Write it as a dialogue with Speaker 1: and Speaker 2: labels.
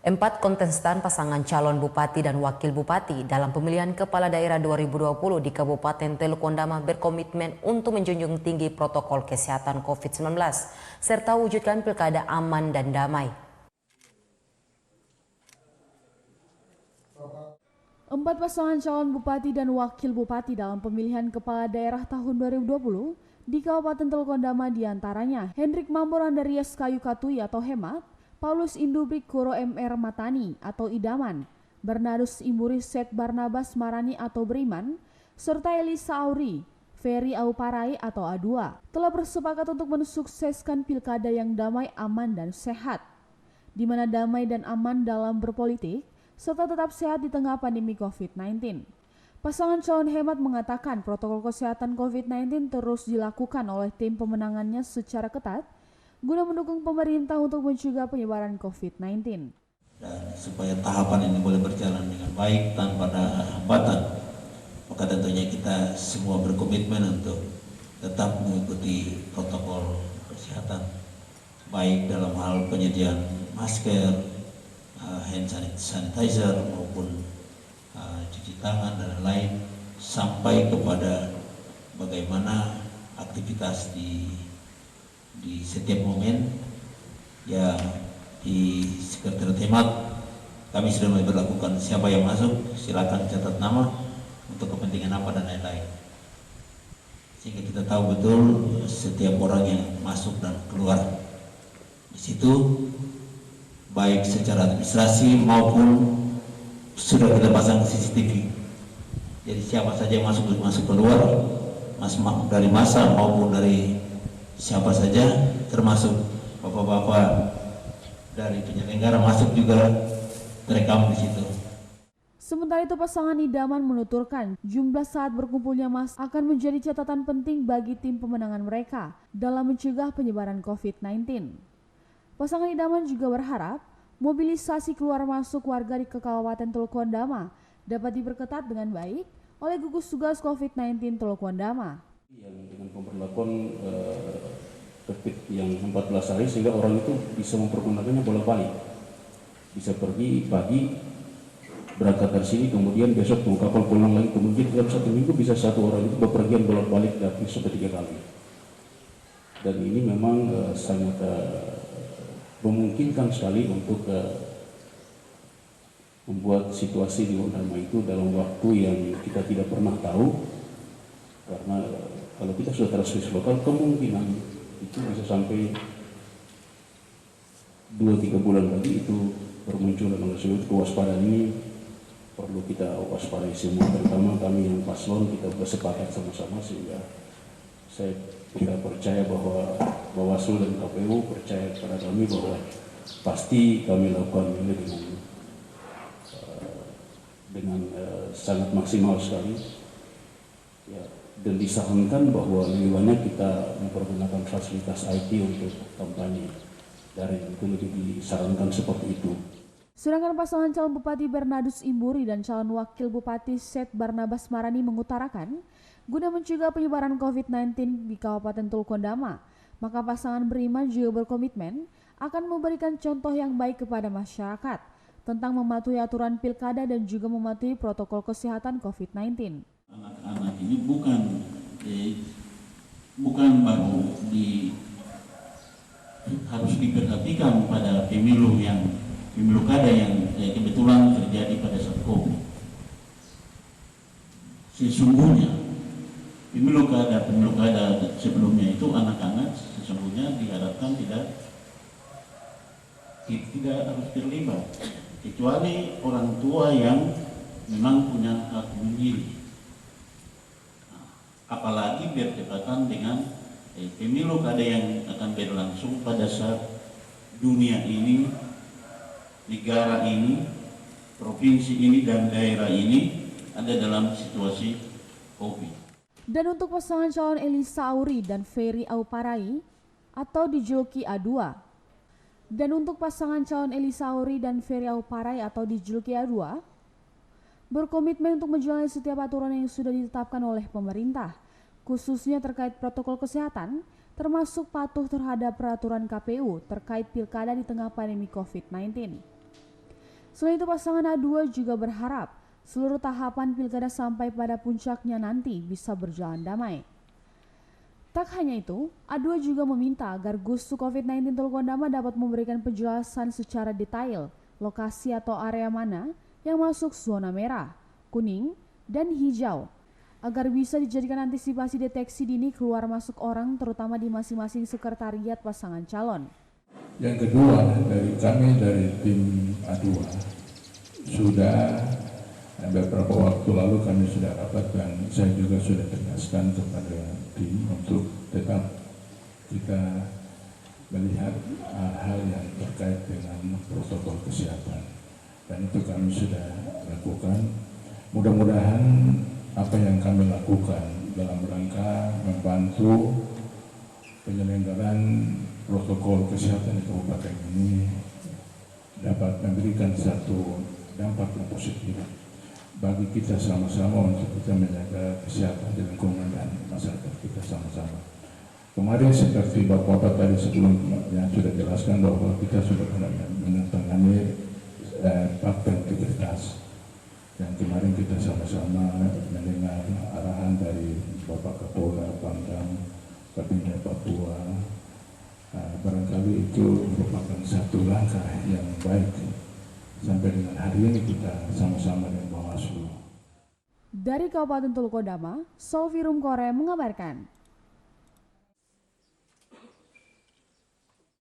Speaker 1: Empat kontestan pasangan calon bupati dan wakil bupati dalam pemilihan kepala daerah 2020 di Kabupaten Teluk Ondama berkomitmen untuk menjunjung tinggi protokol kesehatan COVID-19 serta wujudkan pilkada aman dan damai.
Speaker 2: Empat pasangan calon bupati dan wakil bupati dalam pemilihan kepala daerah tahun 2020 di Kabupaten Teluk Ondama diantaranya Hendrik Mamborandarias Kayu Katui atau Hemat, Paulus Indubrik Kuro MR Matani atau Idaman, Bernardus Imburi Set Barnabas Marani atau Beriman, serta Elisa Auri, Ferry Auparai atau A2 telah bersepakat untuk mensukseskan pilkada yang damai, aman, dan sehat, di mana damai dan aman dalam berpolitik serta tetap sehat di tengah pandemi COVID-19. Pasangan calon Hemat mengatakan protokol kesehatan COVID-19 terus dilakukan oleh tim pemenangannya secara ketat guna mendukung pemerintah untuk mencegah penyebaran COVID-19.
Speaker 3: Dan supaya tahapan ini boleh berjalan dengan baik tanpa ada hambatan, maka tentunya kita semua berkomitmen untuk tetap mengikuti protokol kesehatan, baik dalam hal penyediaan masker, hand sanitizer maupun cuci tangan dan lain, sampai kepada bagaimana aktivitas di setiap momen. Ya, di Sekretariat Hemat kami sudah mulai berlakukan siapa yang masuk silakan catat nama untuk kepentingan apa dan lain-lain, sehingga kita tahu betul setiap orang yang masuk dan keluar. Di situ baik secara administrasi maupun sudah kita pasang CCTV. Jadi siapa saja yang masuk keluar, dari masa maupun dari siapa saja, termasuk bapak-bapak dari penyelenggara masuk juga terekam di situ.
Speaker 2: Sementara itu pasangan Idaman menuturkan jumlah saat berkumpulnya massa akan menjadi catatan penting bagi tim pemenangan mereka dalam mencegah penyebaran COVID-19. Pasangan Idaman juga berharap mobilisasi keluar masuk warga di Kabupaten Teluk Ondama dapat diperketat dengan baik oleh gugus tugas COVID-19 Teluk Ondama.
Speaker 4: Yang dengan pemberlakuan tertib yang 14 hari sehingga orang itu bisa mempergunakannya bolak-balik, bisa pergi pagi berangkat dari sini, kemudian besok tunggu kapal pulang lagi, kemudian dalam satu minggu bisa satu orang itu bepergian bolak-balik dan sampai 3 kali. Dan ini memang sangat memungkinkan sekali untuk membuat situasi di Ondama itu dalam waktu yang kita tidak pernah tahu, karena kalau kita sudah transmisi lokal kemungkinan itu bisa sampai 2-3 bulan lagi itu bermunculan. Oleh sebab itu kewaspadaan ini perlu kita waspadai semua, terutama kami yang paslon kita bersepakat sama-sama, sehingga kita percaya bahwa Bawaslu dan KPU percaya kepada kami bahwa pasti kami lakukan ini dengan sangat maksimal sekali. Ya, dan disarankan bahwa lebih banyak kita mempergunakan fasilitas IT untuk kampanye daring, itu lebih disarankan seperti itu.
Speaker 2: Sedangkan pasangan calon Bupati Bernardus Imburi dan calon Wakil Bupati Set Barnabas Marani mengutarakan, guna mencegah penyebaran COVID-19 di Kabupaten Teluk Ondama, maka pasangan Beriman juga berkomitmen akan memberikan contoh yang baik kepada masyarakat tentang mematuhi aturan pilkada dan juga mematuhi protokol kesehatan COVID-19.
Speaker 3: Anak-anak ini bukan baru harus diperhatikan pada pemilu kada yang kebetulan terjadi pada saat COVID. Sesungguhnya pemilu kada sebelumnya itu anak-anak sesungguhnya diharapkan tidak harus terlibat, kecuali orang tua yang memang punya hak memilih. Apalagi bertepatan dengan pemilu kada yang akan berlangsung pada saat dunia ini, negara ini, provinsi ini, dan daerah ini ada dalam situasi COVID.
Speaker 2: Dan untuk pasangan calon Elisa Auri dan Ferry Auparai atau dijuluki A2. Dan untuk pasangan calon Elisa Auri dan Ferry Auparai atau dijuluki A2 berkomitmen untuk menjalani setiap aturan yang sudah ditetapkan oleh pemerintah, khususnya terkait protokol kesehatan, termasuk patuh terhadap peraturan KPU terkait pilkada di tengah pandemi COVID-19. Selain itu, pasangan A2 juga berharap seluruh tahapan pilkada sampai pada puncaknya nanti bisa berjalan damai. Tak hanya itu, A2 juga meminta agar Gustu COVID-19 Teluk Ondama dapat memberikan penjelasan secara detail lokasi atau area mana yang masuk zona merah, kuning, dan hijau agar bisa dijadikan antisipasi deteksi dini keluar masuk orang terutama di masing-masing sekretariat pasangan calon.
Speaker 5: Yang kedua, dari tim A2 sudah beberapa waktu lalu kami sudah rapat dan saya juga sudah tegaskan kepada tim untuk tetap kita melihat hal-hal yang terkait dengan protokol kesehatan, dan itu kami sudah lakukan. Mudah-mudahan apa yang kami lakukan dalam rangka membantu penyelenggaraan protokol kesehatan di kabupaten ini dapat memberikan satu dampak yang positif bagi kita sama-sama untuk kita menjaga kesehatan di lingkungan dan masyarakat kita sama-sama. Kemarin seperti Bapak-Bapak tadi sebelumnya sudah jelaskan bahwa kita sudah menandatangani fakta integritas, yang kemarin kita sama-sama mendengar arahan dari Bapak Kapolda Pangdam Kabinda Papua. Barangkali itu merupakan satu langkah yang baik. Sampai dengan hari ini kita sama-sama dengan Bawaslu.
Speaker 2: Dari Kabupaten Teluk Ondama, Solvi Rumkore mengabarkan.